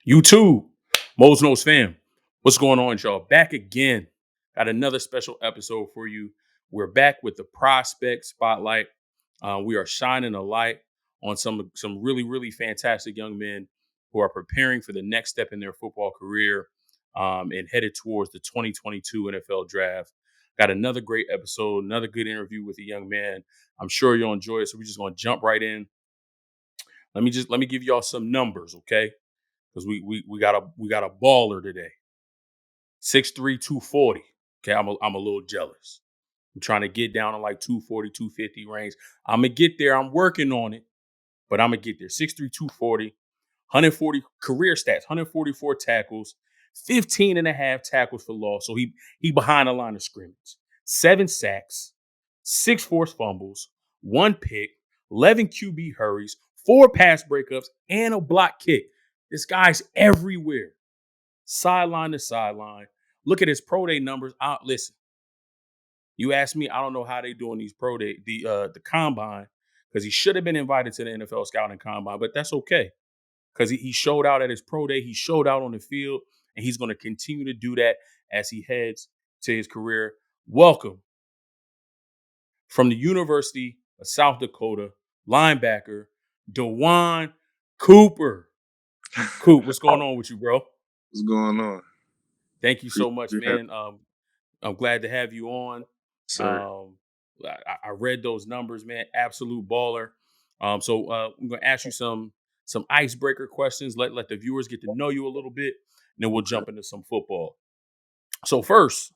YouTube, Mose fam. What's going on, y'all? Back again. Got another special episode for you. We're back with the prospect spotlight. We are shining a light on some really, really fantastic young men who are preparing for the next step in their football career and headed towards the 2022 NFL draft. Got another great episode, another good interview with a young man. I'm sure you'll enjoy it. So we're just going to jump right in. Let me give y'all some numbers, okay? Because we got a baller today. 6'3", 240. Okay, I'm a little jealous. I'm trying to get down to like 240, 250 range. I'm gonna get there. I'm working on it, but I'm gonna get there. 6'3", 240, 140 career stats, 144 tackles, 15 and a half tackles for loss. So he behind the line of scrimmage. 7 sacks, 6 forced fumbles, 1 pick, 11 QB hurries, 4 pass breakups, and a block kick. This guy's everywhere. Sideline to sideline. Look at his pro day numbers. Listen, you ask me, I don't know how they doing these pro day, the combine, because he should have been invited to the NFL scouting combine, but that's okay. Because he showed out at his pro day. He showed out on the field, and he's going to continue to do that as he heads to his career. Welcome from the University of South Dakota, linebacker, DeJaun Cooper. Coop, what's going on with you, bro? What's going on? Thank you so much, man. I'm glad to have you on. Sir. I read those numbers, man. Absolute baller. So I'm going to ask you some icebreaker questions. Let the viewers get to know you a little bit, and then we'll jump into some football. So first,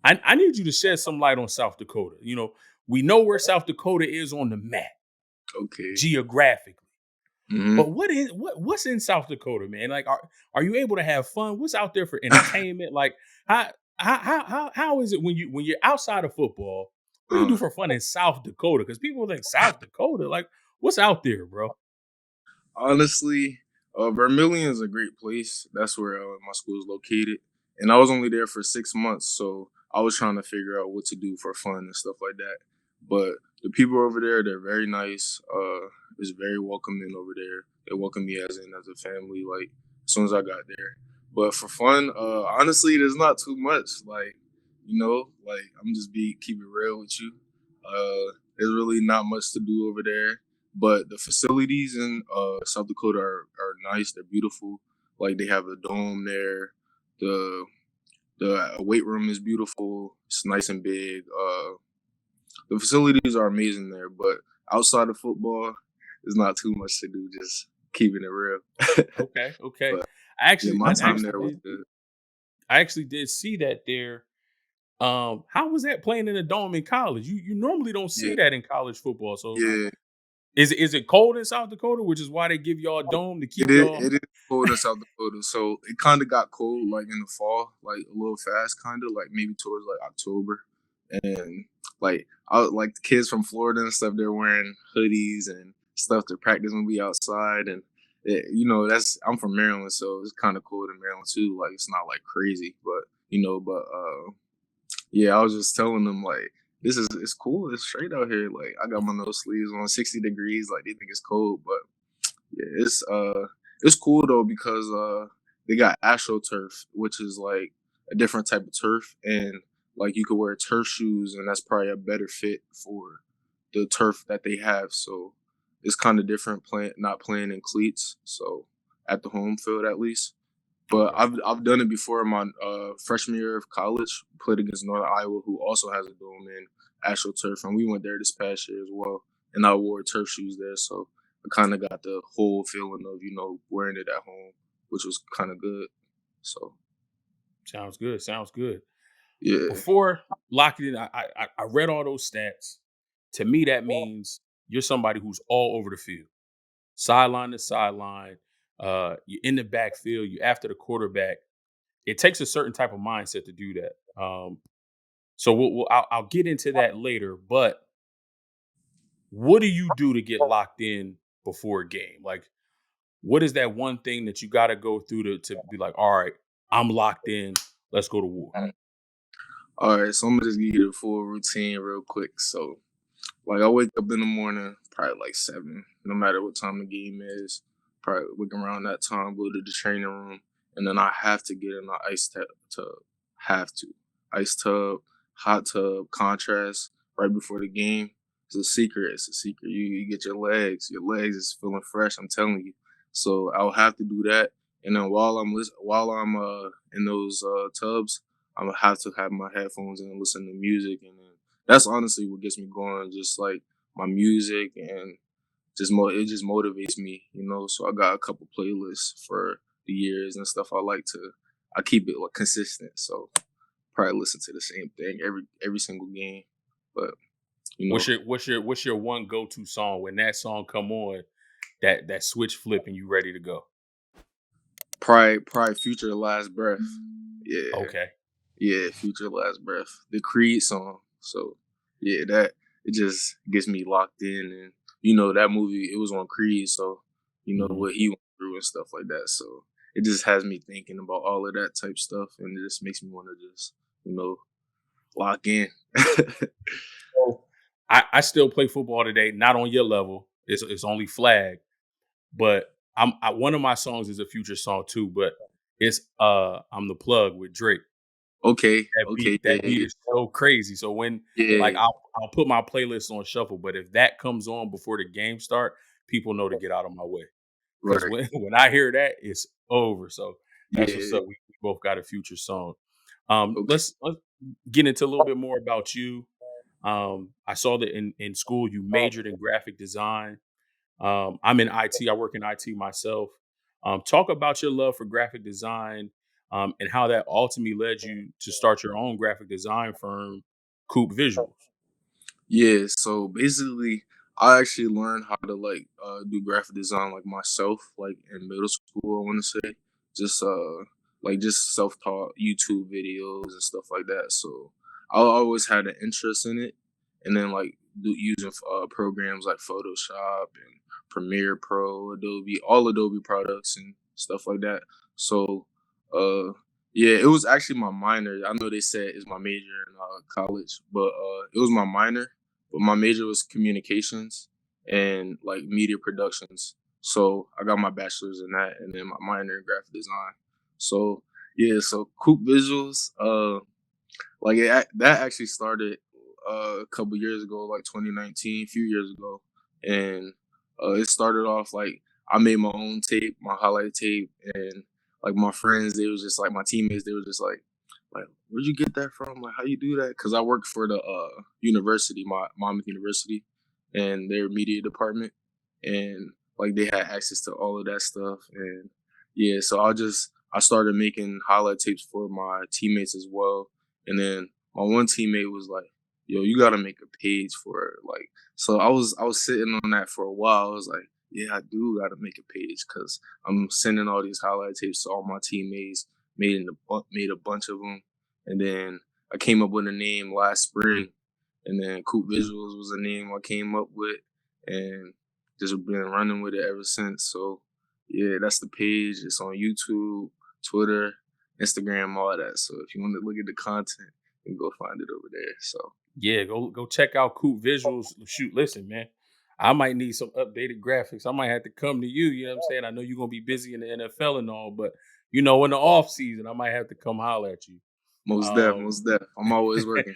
I need you to shed some light on South Dakota. You know, we know where South Dakota is on the map, Okay. geographically. Mm-hmm. But what's in South Dakota, man? Like, are you able to have fun? What's out there for entertainment? Like, how is it when you're outside of football? What do you do for fun in South Dakota? Because people think South Dakota, like, what's out there, bro? Honestly, Vermilion is a great place. That's where my school is located, and I was only there for 6 months, so I was trying to figure out what to do for fun and stuff like that. But the people over there, they're very nice. It's very welcoming over there. They welcome me as a family, like as soon as I got there. But for fun, honestly, there's not too much. Like, like I'm just keep it real with you. There's really not much to do over there. But the facilities in South Dakota are nice. They're beautiful. Like they have a dome there. The weight room is beautiful. It's nice and big. The facilities are amazing there. But outside of football, there's not too much to do. Just keeping it real. Okay. But, I actually was good. I actually did see that there. How was that playing in a dome in college? You normally don't see that in college football. So Yeah. Is it cold in South Dakota, which is why they give y'all a dome to keep y'all? It is cold in South Dakota, so it kind of got cold like in the fall, like a little fast, kind of like maybe towards like October, and like like the kids from Florida and stuff, they're wearing hoodies and stuff to practice when we outside, and I'm from Maryland, so it's kind of cold in Maryland too. Like it's not like crazy, but yeah, I was just telling them like. It's cool. It's straight out here. Like I got my nose sleeves on 60 degrees. Like they think it's cold, but yeah, it's cool though because they got AstroTurf, which is like a different type of turf, and like you could wear turf shoes, and that's probably a better fit for the turf that they have. So it's kind of different not playing in cleats. So at the home field at least. But I've done it before in my freshman year of college. Played against Northern Iowa, who also has a dome in AstroTurf, and we went there this past year as well. And I wore turf shoes there, so I kind of got the whole feeling of wearing it at home, which was kind of good. So sounds good. Yeah. Before locking in, I read all those stats. To me, that means you're somebody who's all over the field, sideline to sideline. You're in the backfield. You're after the quarterback. It takes a certain type of mindset to do that. So I'll get into that later. But what do you do to get locked in before a game? Like, what is that one thing that you got to go through to be like, all right, I'm locked in. Let's go to war. All right, so I'm gonna just give you the full routine real quick. So, like, I wake up in the morning, probably like 7, no matter what time the game is. Probably wake around that time, go to the training room, and then I have to get in the tub. Have to ice tub, hot tub, contrast right before the game. It's a secret. It's a secret. You get your legs. Your legs is feeling fresh. I'm telling you. So I'll have to do that, and then while I'm in those tubs, I'm gonna have to have my headphones in and listen to music, and then that's honestly what gets me going. Just like my music and it just motivates me, you know. So I got a couple playlists for the years and stuff. I keep it like consistent. So probably listen to the same thing every single game. But you know, What's your one go to song when that song come on? That switch flip and you ready to go. probably Future Last Breath. Yeah, Okay. yeah, Future Last Breath, the Creed song. So yeah, that it just gets me locked in, and you know that movie it was on Creed, so you know Mhm. what he went through and stuff like that. So it just has me thinking about all of that type stuff, and it just makes me want to just you know lock in. So I still play football today, not on your level. It's only flag, but one of my songs is a Future song too, but it's I'm the Plug with Drake. Okay, That okay, beat yeah, that beat yeah, is so crazy. So when like yeah, I'll put my playlist on shuffle, but if that comes on before the game start, people know to get out of my way. Because right, when I hear that, it's over. So that's what's yeah, up. We both got a Future song. okay, Let's get into a little bit more about you. I saw that in school you majored in graphic design. I'm in IT. I work in IT myself. Talk about your love for graphic design and how that ultimately led you to start your own graphic design firm, Coop Visuals. yeah. So basically, I actually learned how to do graphic design like myself, like in middle school. I want to say just just self taught YouTube videos and stuff like that. So I always had an interest in it, and then using programs like Photoshop and Premiere Pro, Adobe, all Adobe products and stuff like that. So uh yeah, it was actually my minor. I know they said it's my major in college, but it was my minor. But my major was communications and like media productions. So I got my bachelor's in that, and then my minor in graphic design. So yeah, so Coop Visuals, that actually started a couple years ago, like 2019, a few years ago, and it started off like I made my own tape, my highlight tape, and like my friends, they was just like my teammates, they were just like where'd you get that from? Like how you do that? Because I worked for the university, my Monmouth University, and their media department, and like they had access to all of that stuff, and yeah, so I started making highlight tapes for my teammates as well, and then my one teammate was like, "Yo, you gotta make a page for it." Like, so I was sitting on that for a while. I was like, "Yeah, I do gotta make a page because I'm sending all these highlight tapes to all my teammates. Made a bunch of them, and then I came up with a name last spring, and then Coop Visuals was a name I came up with, and just been running with it ever since. So yeah, that's the page. It's on YouTube, Twitter, Instagram, all that. So if you want to look at the content, you can go find it over there. So Yeah, go check out Coop Visuals. Shoot, listen, man. I might need some updated graphics. I might have to come to you. You know what I'm saying? I know you're gonna be busy in the NFL and all, but in the off season, I might have to come holler at you. Um, most def. I'm always working.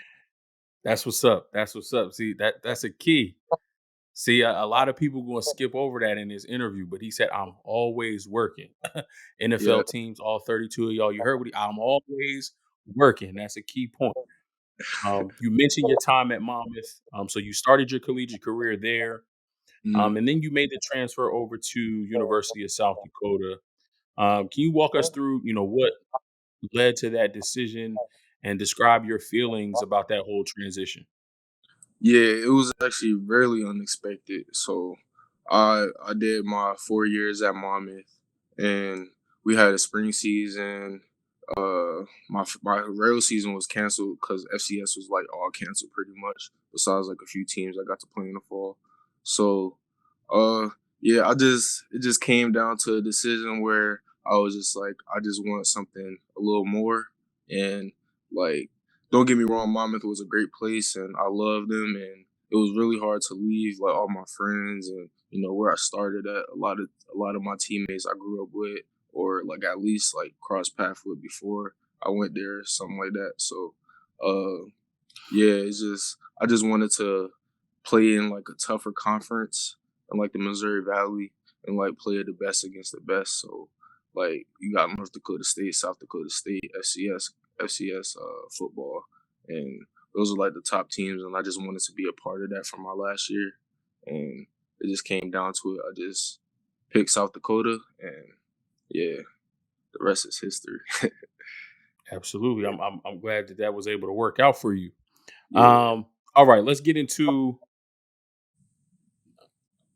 that's what's up. That's what's up. See, that's a key. See, a lot of people going to skip over that in his interview, but he said, "I'm always working." Yeah. NFL teams, all 32 of y'all, you heard I'm always working. That's a key point. You mentioned your time at Monmouth. So you started your collegiate career there, Mhm. and then you made the transfer over to University of South Dakota. Can you walk us through, what led to that decision and describe your feelings about that whole transition? Yeah, it was actually really unexpected. So I did my 4 years at Monmouth, and we had a spring season. My rail season was canceled because FCS was like all canceled pretty much. Besides like a few teams I got to play in the fall. So uh yeah, it just came down to a decision where I was just like I just want something a little more, and like don't get me wrong, Monmouth was a great place, and I loved them, and it was really hard to leave like all my friends and where I started at. A lot of my teammates I grew up with, or like at least like cross path with before I went there, something like that. So, uh, yeah, it's just I just wanted to play in like a tougher conference in like the Missouri Valley and like play the best against the best. So like you got North Dakota State, South Dakota State, FCS football, and those are like the top teams. And I just wanted to be a part of that for my last year, and it just came down to it. I just picked South Dakota, and yeah, the rest is history. Absolutely. I'm glad that was able to work out for you. Yeah. All right, let's get into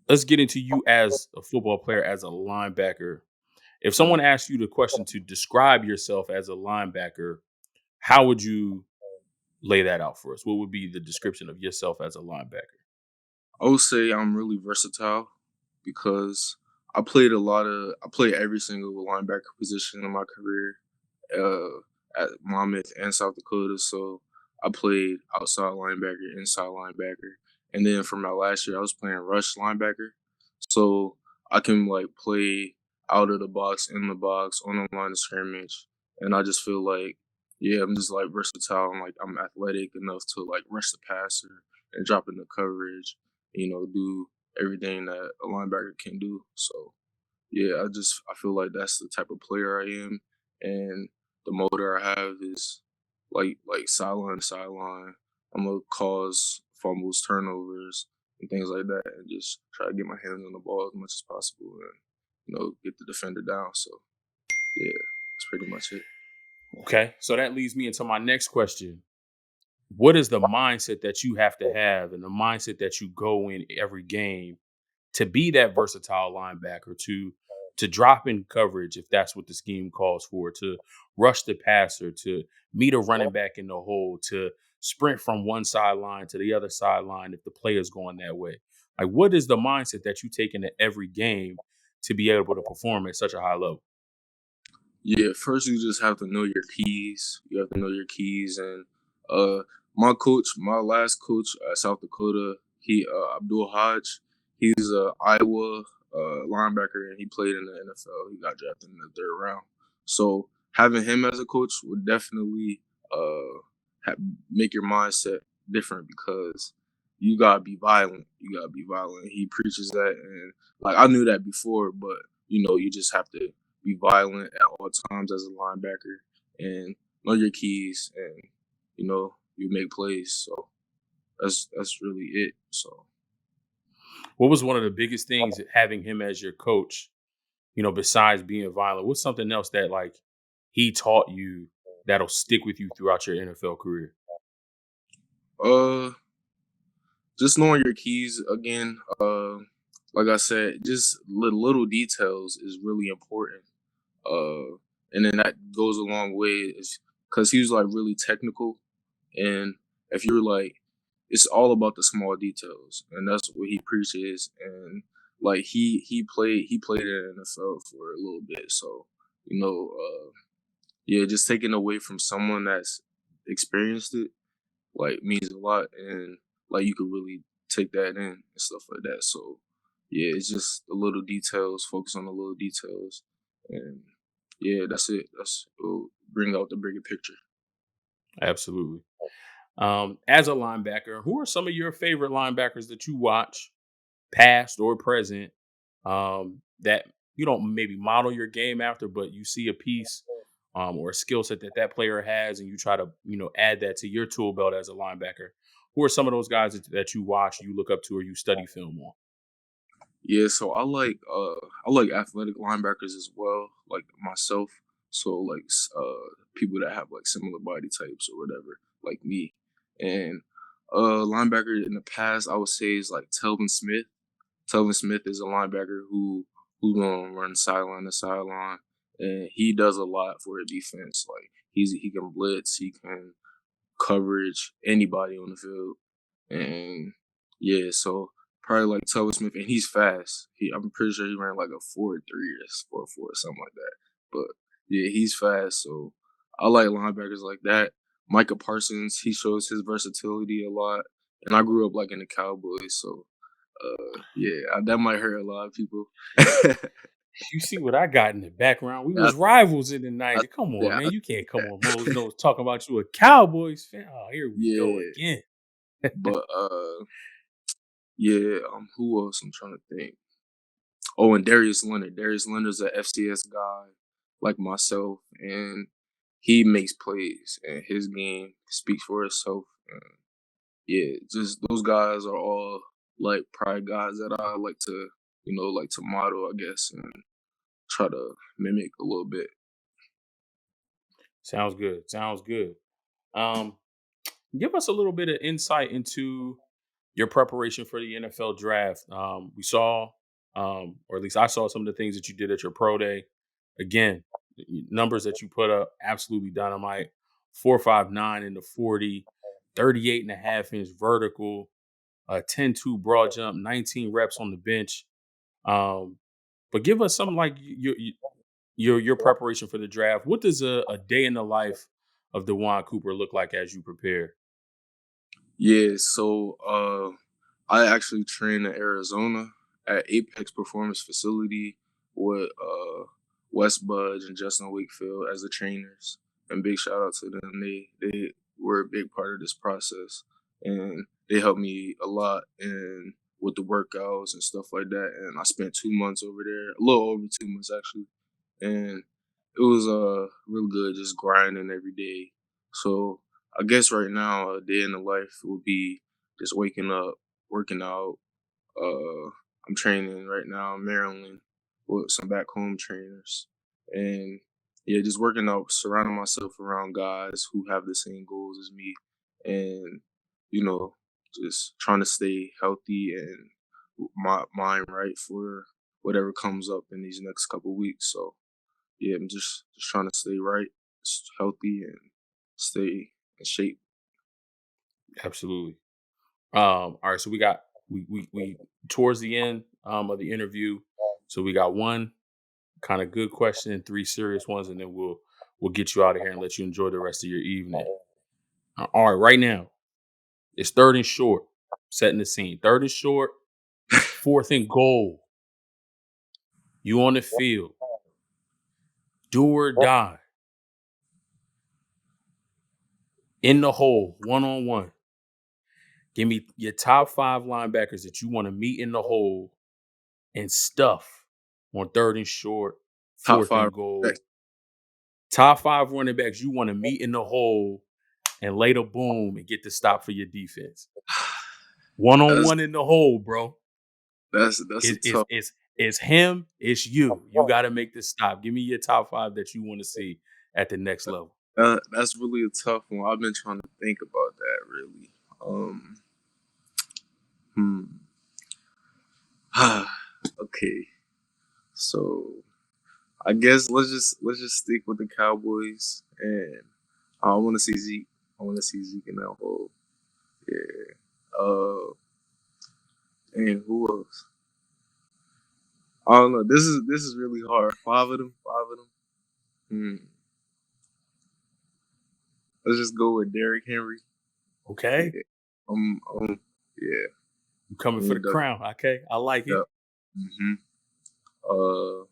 you as a football player, as a linebacker. If someone asks you the question to describe yourself as a linebacker, how would you lay that out for us? What would be the description of yourself as a linebacker? I would say I'm really versatile because I played every single linebacker position in my career at Monmouth and South Dakota. So I played outside linebacker, inside linebacker, and then for my last year I was playing rush linebacker. So I can like play out of the box, in the box, on the line of scrimmage, and I just feel like yeah, I'm just like versatile and like I'm athletic enough to like rush the passer and drop into coverage, do everything that a linebacker can do. So yeah, I feel like that's the type of player I am, and the motor I have is like sideline to sideline. I'm gonna cause fumbles, turnovers, and things like that, and just try to get my hands on the ball as much as possible, and get the defender down. So yeah, that's pretty much it. Okay, so that leads me into my next question. What is the mindset that you have to have and the mindset that you go in every game to be that versatile linebacker, to drop in coverage if that's what the scheme calls for, to rush the passer, to meet a running back in the hole, to sprint from one sideline to the other sideline if the play is going that way? Like, what is the mindset that you take into every game to be able to perform at such a high level? Yeah, first you just have to know your keys. You have to know your keys, and uh, my last coach at South Dakota, he Abdul Hodge, he's a Iowa linebacker, and he played in the NFL. He got drafted in the third round. So having him as a coach would definitely make your mindset different because you gotta be violent. You gotta be violent. He preaches that, and like I knew that before, but you just have to be violent at all times as a linebacker and know your keys, and you make plays. So that's really it. So What was one of the biggest things having him as your coach, besides being violent? What's something else that like he taught you that'll stick with you throughout your NFL career? uh just knowing your keys again, like I said, just little details is really important. And then that goes a long way is because he was like really technical, and if you're like, it's all about the small details, and that's what he preaches. And like he played in the NFL for a little bit, so yeah, just taking away from someone that's experienced it like means a lot, and like you could really take that in and stuff like that. So yeah, it's just the little details, focus on the little details, and yeah, that's it. That's it'll bring out the bigger picture. Absolutely. As a linebacker, who are some of your favorite linebackers that you watch, past or present, that you don't maybe model your game after, but you see a piece or a skill set that that player has, and you try to add that to your tool belt as a linebacker? Who are some of those guys that you watch, you look up to, or you study film on? Yeah, so I like athletic linebackers as well, like myself. So like people that have like similar body types or whatever, like me. And linebacker in the past I would say is like Telvin Smith. Telvin Smith is a linebacker who's gonna run sideline to sideline, and he does a lot for a defense. Like he can blitz, he can coverage anybody on the field, and yeah, so probably like Telvin Smith, and he's fast. I'm pretty sure he ran like a 4.3 or 4.4 or something like that. But yeah, he's fast, so I like linebackers like that. Micah Parsons, he shows his versatility a lot, and I grew up like in the Cowboys, so that might hurt a lot of people. You see what I got in the background? We Yeah, was rivals in the I, 90s. Come on, yeah, man. You can't come on Mose Nose talking about you a Cowboys fan. Oh, here we go yeah. again. But who else? I'm trying to think. Oh, and Darius Leonard. Darius Leonard's a FCS guy like myself, and he makes plays, and his game speaks for itself. And yeah, just those guys are all like pride guys that I like to, like to model, I guess, and try to mimic a little bit. Sounds good. Sounds good. Um, Give us a little bit of insight into your preparation for the NFL draft. We saw, or at least I saw some of the things that you did at your pro day. Again, numbers that you put up, absolutely dynamite. 4.59 in the 40, 38.5-inch vertical, 10-2 broad jump, 19 reps on the bench. Um, but give us some like your preparation for the draft. What does a day in the life of DeJaun Cooper look like as you prepare? Yeah, so I actually train in Arizona at Apex Performance Facility with Wes Budge and Justin Wakefield as the trainers. And big shout out to them. They were a big part of this process, and they helped me a lot and with the workouts and stuff like that. And I spent 2 months over there, a little over 2 months actually, and it was real good just grinding every day. So I guess right now a day in the life would be just waking up, working out. I'm training right now in Maryland with some back home trainers, and yeah, just working out, surrounding myself around guys who have the same goals as me, and you know, just trying to stay healthy and my mind right for whatever comes up in these next couple weeks. So yeah, I'm just trying to stay right, healthy, and stay in shape. Absolutely. All right, so we towards the end of the interview. So we got one kind of good question and three serious ones, and then we'll get you out of here and let you enjoy the rest of your evening. All right, right now it's third and short, setting the scene. Third and short, fourth and goal. You on the field, do or die, in the hole, 1-on-1. Give me your top 5 linebackers that you want to meet in the hole and stuff on third and short, Top fourth five. and goal. Top 5 running backs you want to meet in the hole and lay the boom and get the stop for your defense. One on That's one in the hole, bro. that's a tough. It's him, it's you. You got to make this stop. Give me your top 5 that you want to see at the next level. That's really a tough one. I've been trying to think about that really. Hmm. Okay. So I guess let's just stick with the Cowboys, and I want to see Zeke. I want to see Zeke in that hole. Yeah. And who else? I don't know. This is really hard. Five of them. Five of them. Hmm. Let's just go with Derrick Henry. Okay? Yeah. Yeah. You coming for Me the and Doug. crown. Okay? I like it. Yep. Hmm. Uh,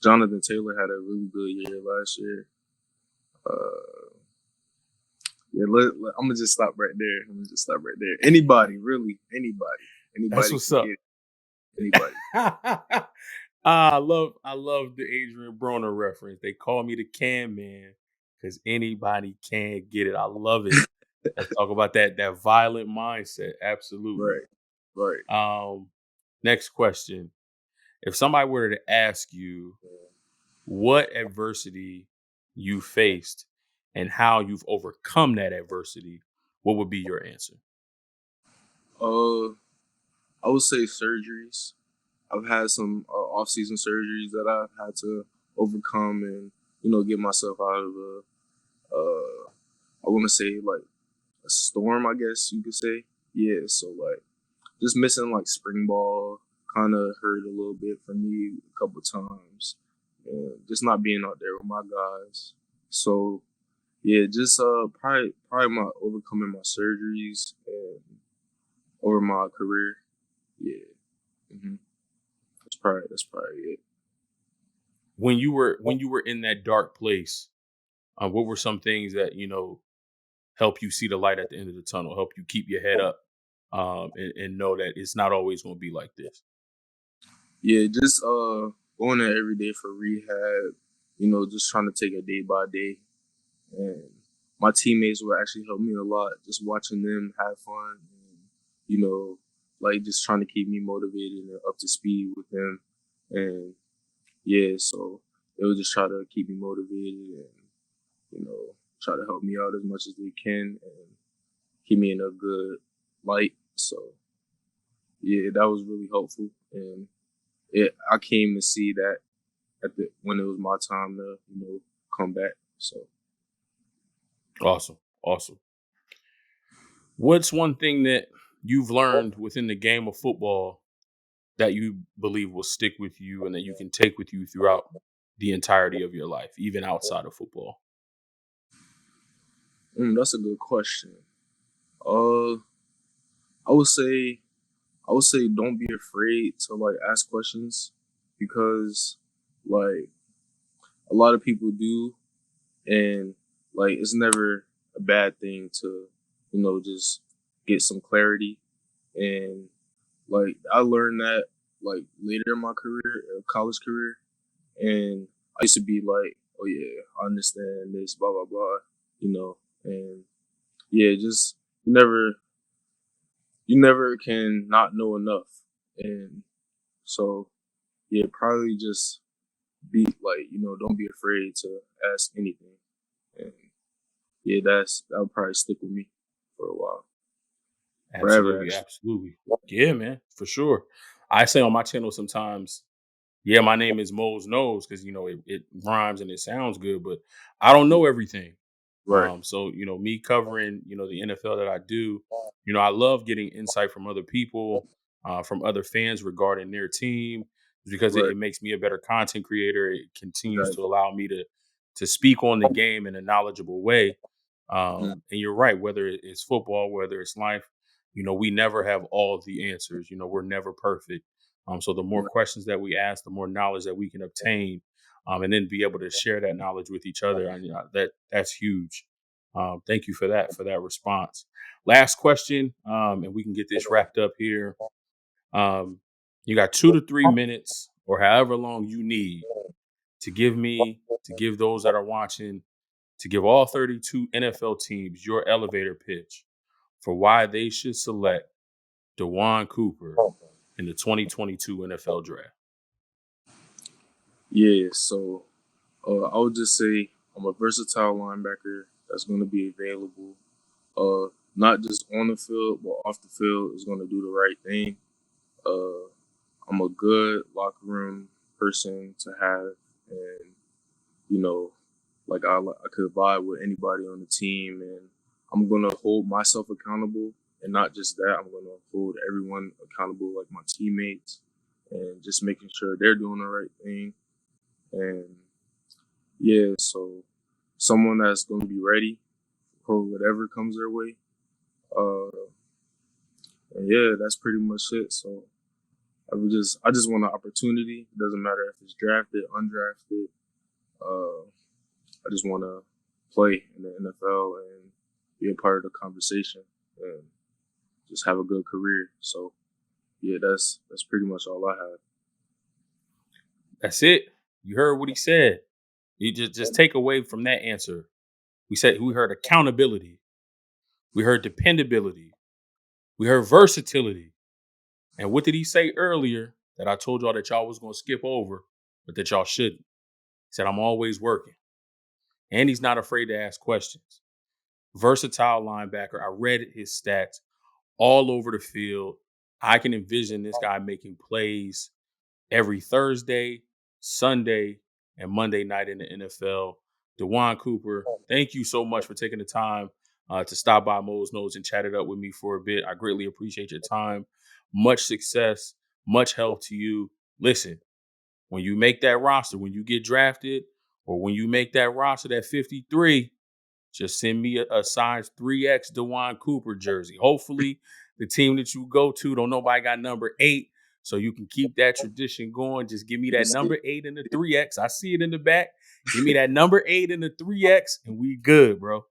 Jonathan Taylor had a really good year last year. Uh, yeah. I'm gonna just stop right there. I'm gonna just stop right there. Anybody, really, anybody, That's anybody what's can up. get it. Anybody. I love the Adrian Broner reference. They call me the can man because anybody can get it. I love it. Let's talk about that violent mindset. Absolutely. Right. Right. Um, Next question. If somebody were to ask you what adversity you faced and how you've overcome that adversity, what would be your answer? Uh, I would say surgeries. I've had some off-season surgeries that I've had to overcome and get myself out of a I want to say like a storm, I guess you could say. Yeah, so like just missing like spring ball kind of hurt a little bit for me a couple times, and just not being out there with my guys. So Yeah, just probably my overcoming my surgeries and over my career. Yeah. hmm that's probably it. When you were in that dark place, what were some things that help you see the light at the end of the tunnel, help you keep your head up, and know that it's not always going to be like this? Yeah, just going there every day for rehab. Just trying to take it day by day, and my teammates would actually help me a lot. Just watching them have fun, and like just trying to keep me motivated and up to speed with them, and yeah, so they would just try to keep me motivated and try to help me out as much as they can and keep me in a good light. So yeah, that was really helpful, and I came to see that when it was my time to come back. So Awesome, awesome. What's one thing that you've learned within the game of football that you believe will stick with you and that you can take with you throughout the entirety of your life, even outside of football? that's a good question. Uh, I would say don't be afraid to like ask questions because like a lot of people do, and like it's never a bad thing to just get some clarity. And like I learned that like later in my career, college career, and I used to be like, oh yeah, I understand this, blah blah blah, and yeah, just you never can not know enough, and so yeah, probably just be like, don't be afraid to ask anything, and yeah, that'll probably stick with me for a while, forever Absolutely, actually. absolutely. Yeah, man, for sure. I say on my channel sometimes, yeah, my name is Mose Knows because it rhymes and it sounds good, but I don't know everything. Right, So me covering the NFL that I do, I love getting insight from other people, from other fans regarding their team, because it, right, it makes me a better content creator. It continues to exactly. allow me to speak on the game in a knowledgeable way. Mm, And you're right, whether it's football, whether it's life, we never have all of the answers. We're never perfect. So the more right, questions that we ask, the more knowledge that we can obtain, and then be able to share that knowledge with each other. And that's huge. Thank you for that response. Last question, and we can get this wrapped up here. You got 2 to 3 minutes, or however long you need, to give those that are watching, to give all 32 NFL teams your elevator pitch for why they should select DeJaun Cooper in the 2022 NFL Draft. yeah, so I would just say I'm a versatile linebacker that's going to be available, not just on the field, but off the field is going to do the right thing. Uh, I'm a good locker room person to have, and you know, like I could vibe with anybody on the team, and I'm gonna hold myself accountable, and not just that, I'm gonna hold everyone accountable, like my teammates, and just making sure they're doing the right thing. And yeah, so someone that's gonna be ready for whatever comes their way. Uh, and yeah, that's pretty much it. So I just want an opportunity. It doesn't matter if it's drafted, undrafted. Uh, I just want to play in the NFL and be a part of the conversation and just have a good career. So yeah, that's pretty much all I have. That's it. You heard what he said. You just take away from that answer. We heard accountability. We heard dependability. We heard versatility. And what did he say earlier that I told y'all that y'all was going to skip over, but that y'all shouldn't? He said, I'm always working. And he's not afraid to ask questions. Versatile linebacker. I read his stats all over the field. I can envision this guy making plays every Thursday, Sunday, and Monday night in the NFL. DeJaun Cooper, thank you so much for taking the time to stop by Mo's Nose and chat it up with me for a bit. I greatly appreciate your time. Much success, much health to you. Listen, when you make that roster, when you get drafted, or when you make that roster, that 53, just send me a size 3X DeJaun Cooper jersey. Hopefully, the team that you go to don't nobody got number 8, so you can keep that tradition going. Just give me that number 8 and the 3X. I see it in the back. Give me that number 8 and the 3X, and we good, bro.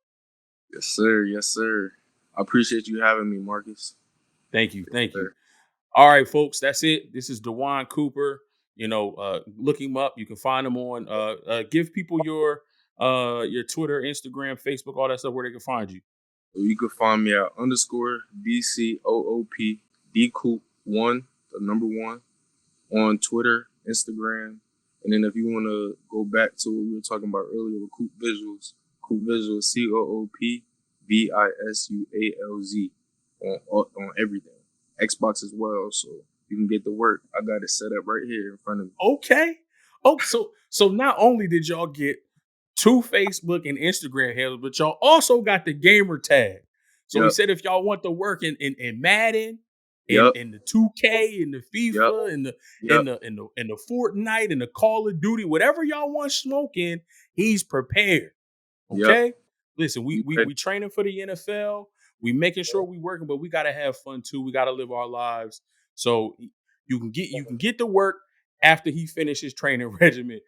Yes, sir. Yes, sir. I appreciate you having me, Marcus. Thank you. Yes, Thank you. sir. All right, folks, that's it. This is DeJaun Cooper. Look him up. You can find him on. Give people your Twitter, Instagram, Facebook, all that stuff where they can find you. You can find me at _DCOOP DCoop1, the number 1, on Twitter, Instagram. And then if you want to go back to what we were talking about earlier with Coop Visuals, CoopVisuals on everything. Xbox as well, so you can get to work. I got it set up right here in front of me. Okay. Oh, so not only did y'all get 2 Facebook and Instagram handles, but y'all also got the gamer tag. So he said if y'all want to work in Madden, in the 2K, in the FIFA, in the Fortnite, in the Call of Duty, whatever y'all want smoking, he's prepared. Okay. Listen, we training for the NFL. We making sure we working, but we gotta have fun too. We gotta live our lives. So you can get to work after he finishes training regimen.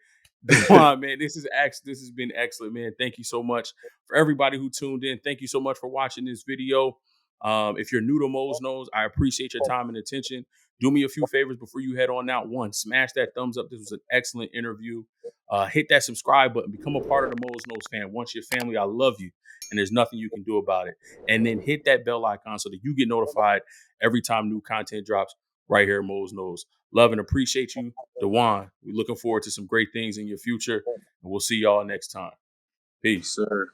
DeJaun, man, this has been excellent, man. Thank you so much for everybody who tuned in. Thank you so much for watching this video. If you're new to Mose Knows, I appreciate your time and attention. Do me a few favors before you head on out. One, smash that thumbs up. This was an excellent interview. Hit that subscribe button. Become a part of the Mose Knows fan. Once your family, I love you, and there's nothing you can do about it. And then hit that bell icon so that you get notified every time new content drops right here at Mose Knows. Love and appreciate you, DeJaun. We're looking forward to some great things in your future, and we'll see y'all next time. Peace. Yes, sir.